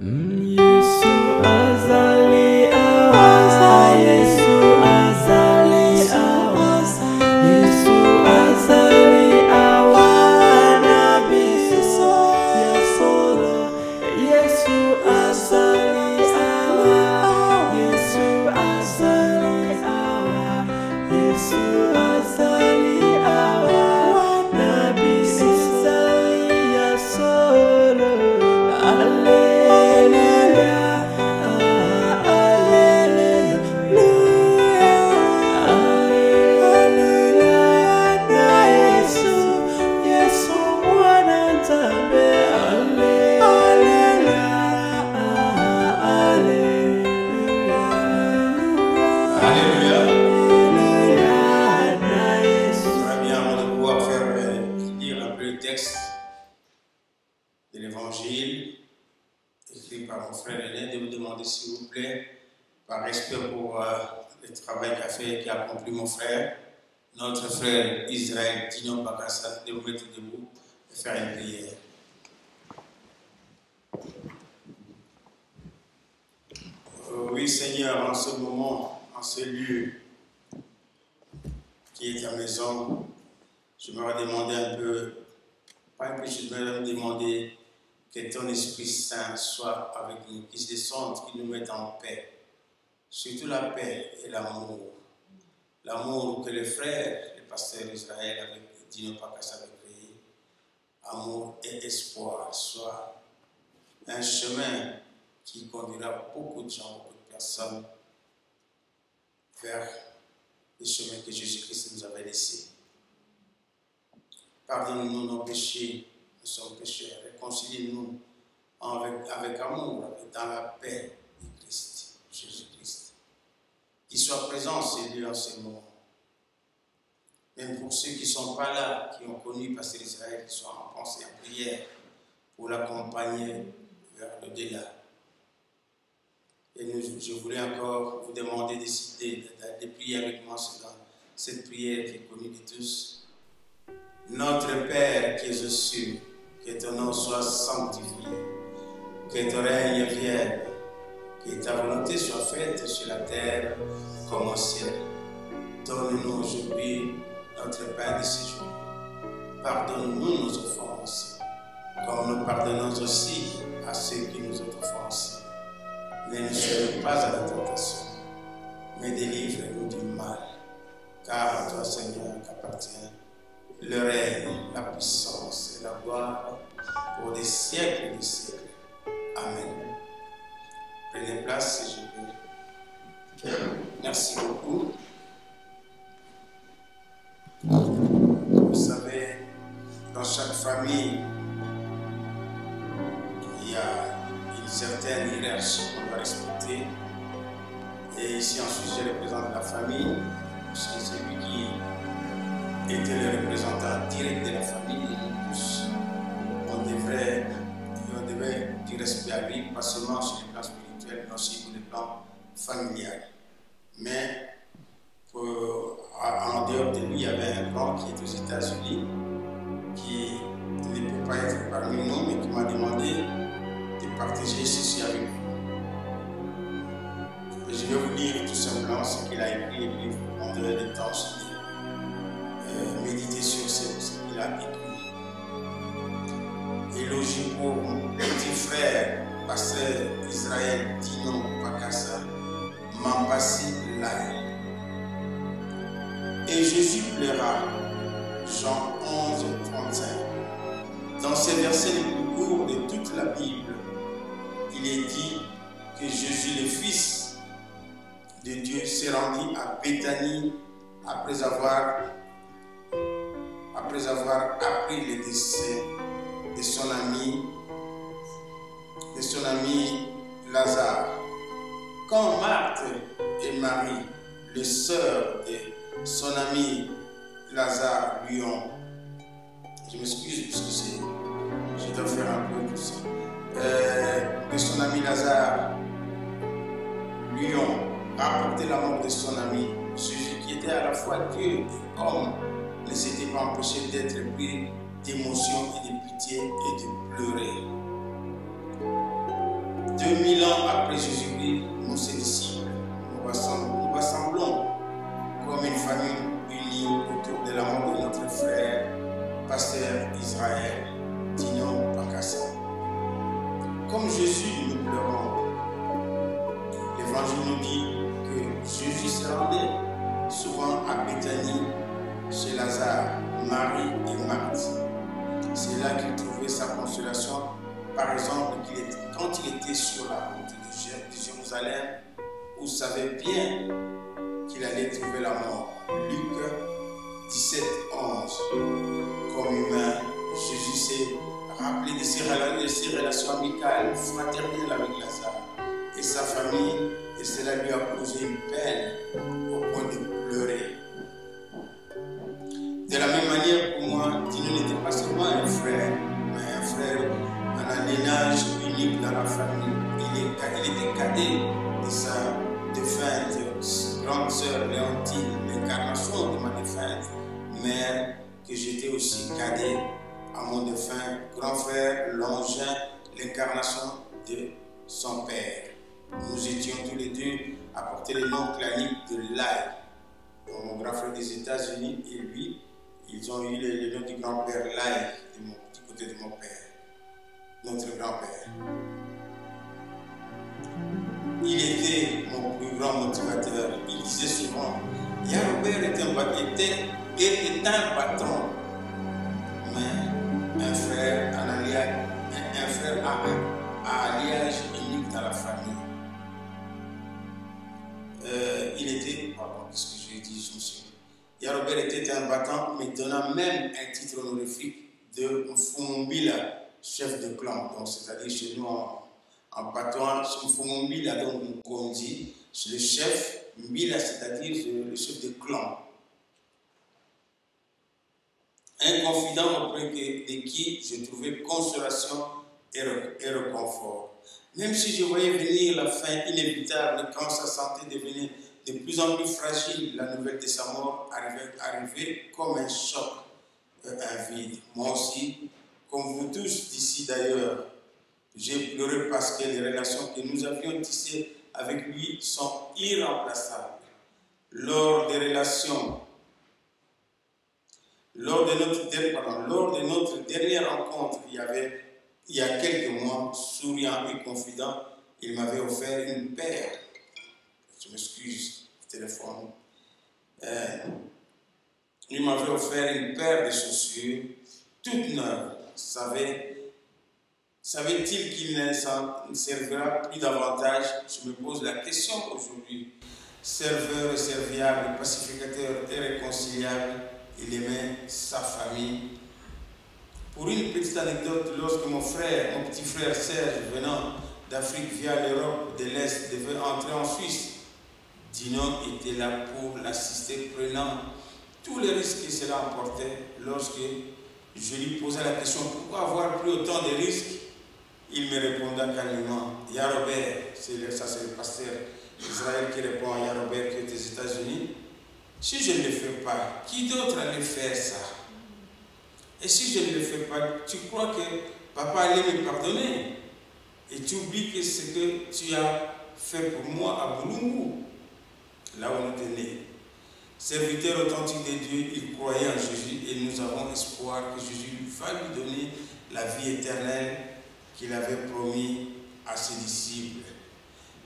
Yesu azali awa, Yesu azali awa, Yesu azali awa, Nabi Yesu Yesu azali awa, Yesu azali awa, Yesu azali awa, Nabi azali yasolo. De l'évangile écrit par mon frère René, de vous demander s'il vous plaît, par respect pour le travail qui a accompli mon frère, notre frère Israël Dino Bakassa, de vous mettre debout et faire une prière. Oui Seigneur, en ce moment, en ce lieu qui est ta maison, je me demander un peu, pas un peu, je me demander que ton Esprit Saint soit avec nous, qu'il descende, qu'il nous mette en paix. Surtout la paix et l'amour. L'amour que les frères, les pasteurs d'Israël avec Dino Bakassa avaient créé. Amour et espoir soit un chemin qui conduira beaucoup de gens, beaucoup de personnes vers le chemin que Jésus-Christ nous avait laissé. Pardonne-nous nos péchés. Nous sommes pécheurs, réconciliez-nous avec amour, dans la paix de Christ, Jésus-Christ. Qu'il soit présent en ces lieux, en ces moments. Même pour ceux qui ne sont pas là, qui ont connu Pasteur Israël, qui sont en pensée, en prière, pour l'accompagner vers l'au-delà. Et je voulais encore vous demander de prier avec moi dans cette prière qui est connue de tous. Notre Père qui es aux cieux, que ton nom soit sanctifié, que ton règne vienne, que ta volonté soit faite sur la terre comme au ciel. Donne-nous aujourd'hui notre pain de ce jour. Pardonne-nous nos offenses, comme nous pardonnons aussi à ceux qui nous ont offensés. Ne nous soumets pas à la tentation, mais délivre-nous du mal, car à toi, Seigneur, qu'appartient le règne, la puissance et la gloire pour des siècles et des siècles. Amen. Prenez place si je veux. Merci beaucoup. Vous savez, dans chaque famille, il y a une certaine hiérarchie qu'on doit respecter. Et ici, ensuite, je représente la famille. C'est celui qui était le représentant direct de la famille. On devait du respect à lui, pas seulement sur le plan spirituel, mais aussi sur le plan familial. Mais en dehors de lui, il y avait un grand qui est aux États-Unis, qui ne peut pas être parmi nous, mais qui m'a demandé de partager ceci avec vous. Et je vais vous lire tout simplement ce qu'il a écrit, et puis vous prendrez le temps de méditer sur ce qu'il a écrit. Élogie pour mon petit frère, pasteur Israël Dino Bakassa, Mambassi Lai. Et Jésus pleura, Jean 11, 35. Dans ces versets les plus courts de toute la Bible, il est dit que Jésus, le Fils de Dieu, s'est rendu à Béthanie après avoir appris le décès de son ami Lazare. Quand Marthe et Marie, les sœurs de son ami Lazare, lui ont, je m'excuse puisque je dois faire un peu tout ça, de son ami Lazare, lui ont rapporté la mort de son ami, Jésus qui était à la fois Dieu et homme, ne s'était pas empêché d'être pris d'émotion et de pitié et de pleurer. 2000 ans après Jésus-Christ, nous, ses disciples, nous rassemblons comme une famille unie autour de la mort de notre frère, pasteur Israël Dino Pakassa. Comme Jésus, nous pleurons. L'Évangile nous dit que Jésus se rendait souvent à Béthanie, chez Lazare, Marie et Marthe. C'est là qu'il trouvait sa consolation. Par exemple, quand il était sur la route de Jérusalem, où il savait bien qu'il allait trouver la mort. Luc 17, 11. Comme humain, Jésus s'est rappelé de ses relations amicales, fraternelles avec Lazare et sa famille, et cela lui a causé une peine au point de pleurer. De la même manière, pour moi, Dino n'était pas seulement un frère, mais un frère en un lignage unique dans la famille. Il était cadet de sa défunte grande sœur Léontine, l'incarnation de ma défunte mère, que j'étais aussi cadet à mon défunt grand frère Longin, l'incarnation de son père. Nous étions tous les deux à porter le nom clanique de Lai. Donc, mon grand frère des États-Unis et lui, ils ont eu le nom du grand-père Lai du côté de mon père, notre grand-père. Il était mon plus grand motivateur. Il disait souvent, Robert est un patron, mais un frère à alliage unique dans la famille. Qu'est-ce que je lui ai dit, je me suis dit. Robert était un battant, mais donnant même un titre honorifique de Mfumumbila, chef de clan. Donc, c'est-à-dire chez nous en patois, Mfumumbila, donc Mkondi, c'est le chef, Mbila, c'est-à-dire le chef de clan. Un confident auprès de qui je trouvais consolation et réconfort. Même si je voyais venir la fin inévitable quand sa santé devenait de plus en plus fragile, la nouvelle de sa mort arrivait comme un choc, un vide. Moi aussi, comme vous tous d'ici d'ailleurs, j'ai pleuré parce que les relations que nous avions tissées avec lui sont irremplaçables. Lors de notre dernière rencontre, il y a quelques mois, souriant et confident, il m'avait offert une paire. Je m'excuse, le téléphone. Il m'avait offert une paire de chaussures, toutes neuves. Savait-il qu'il ne s'en servira plus davantage? Je me pose la question aujourd'hui. Serveur et serviable, pacificateur et réconciliable, il aimait sa famille. Pour une petite anecdote, lorsque mon petit frère Serge, venant d'Afrique via l'Europe de l'Est, devait entrer en Suisse, Dino était là pour l'assister, prenant tous les risques que cela emportait. Lorsque je lui posais la question, pourquoi avoir pris autant de risques, il me répondait calmement, Robert, c'est le pasteur Israël qui répond à Robert qui est aux États-Unis, si je ne le fais pas, qui d'autre allait faire ça? Et si je ne le fais pas, tu crois que papa allait me pardonner? Et tu oublies que ce que tu as fait pour moi à Boulungu, là où on était né. Serviteur authentique de Dieu, il croyait en Jésus et nous avons espoir que Jésus va lui donner la vie éternelle qu'il avait promis à ses disciples.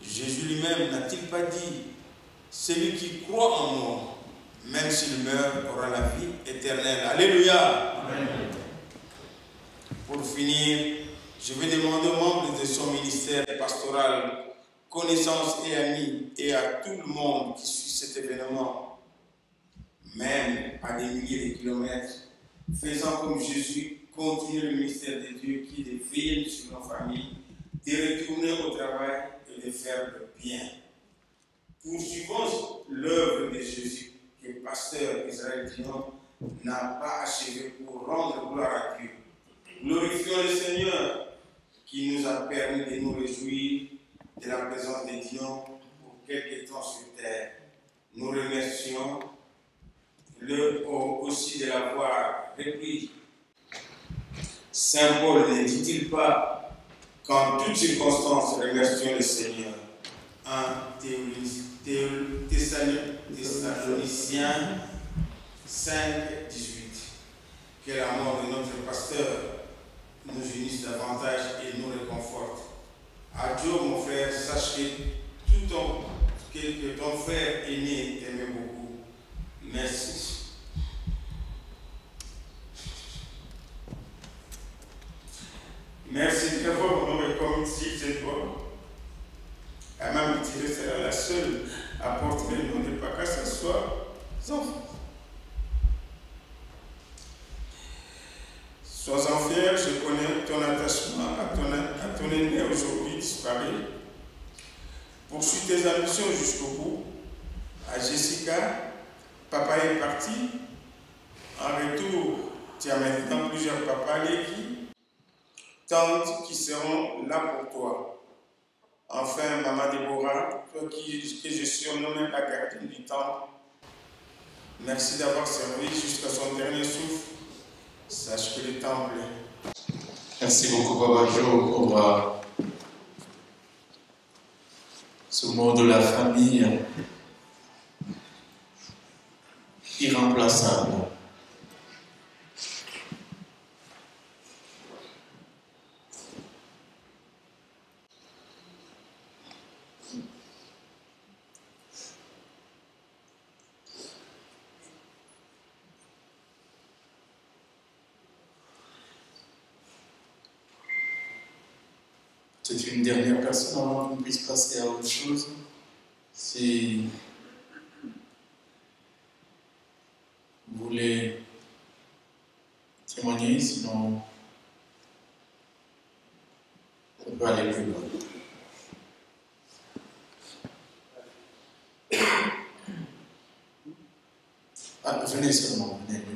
Jésus lui-même n'a-t-il pas dit, celui qui croit en moi, même s'il meurt, aura la vie éternelle. Alléluia. Amen. Pour finir, je vais demander aux membres de son ministère pastoral, connaissances et amis, et à tout le monde qui suit cet événement, même à des milliers de kilomètres, faisant comme Jésus, continuer le ministère de Dieu qui est de veiller sur nos familles, de retourner au travail et de faire le bien. Poursuivons l'œuvre de Jésus que le pasteur Israël Dino n'a pas achevé pour rendre gloire à Dieu. Glorifions le Seigneur qui nous a permis de nous réjouir de la présence de Dieu pour quelques temps sur terre. Nous remercions aussi de l'avoir repris. Saint Paul ne dit-il pas, Qu'en toutes circonstances, remercions le Seigneur. 1 Thessaloniciens 5, 18. Que la mort de notre pasteur nous unisse davantage et nous réconforte. Adieu mon frère, sache que ton frère aîné t'aimait beaucoup. Merci. Merci d'avoir honoré comme si c'est toi. Elle m'a dit que c'est la seule à porter le nom de Pâques, ce soit enfants. Sois-en fier, je connais ton attachement à ton aîné aujourd'hui disparu. Poursuis tes ambitions jusqu'au bout. À Jessica, papa est parti. En retour, tu as maintenant plusieurs papas, Lévi, tantes qui seront là pour toi. Enfin, maman Déborah, toi que je surnomme la gardienne du temple, merci d'avoir servi jusqu'à son dernier souffle. Sache que le temple. Merci beaucoup, Papa Joe, pour ce mot de la famille irremplaçable. C'est une dernière personne avant qu'on puisse passer à autre chose. Si vous voulez témoigner, sinon on peut aller plus loin. Ah, venez seulement, venez.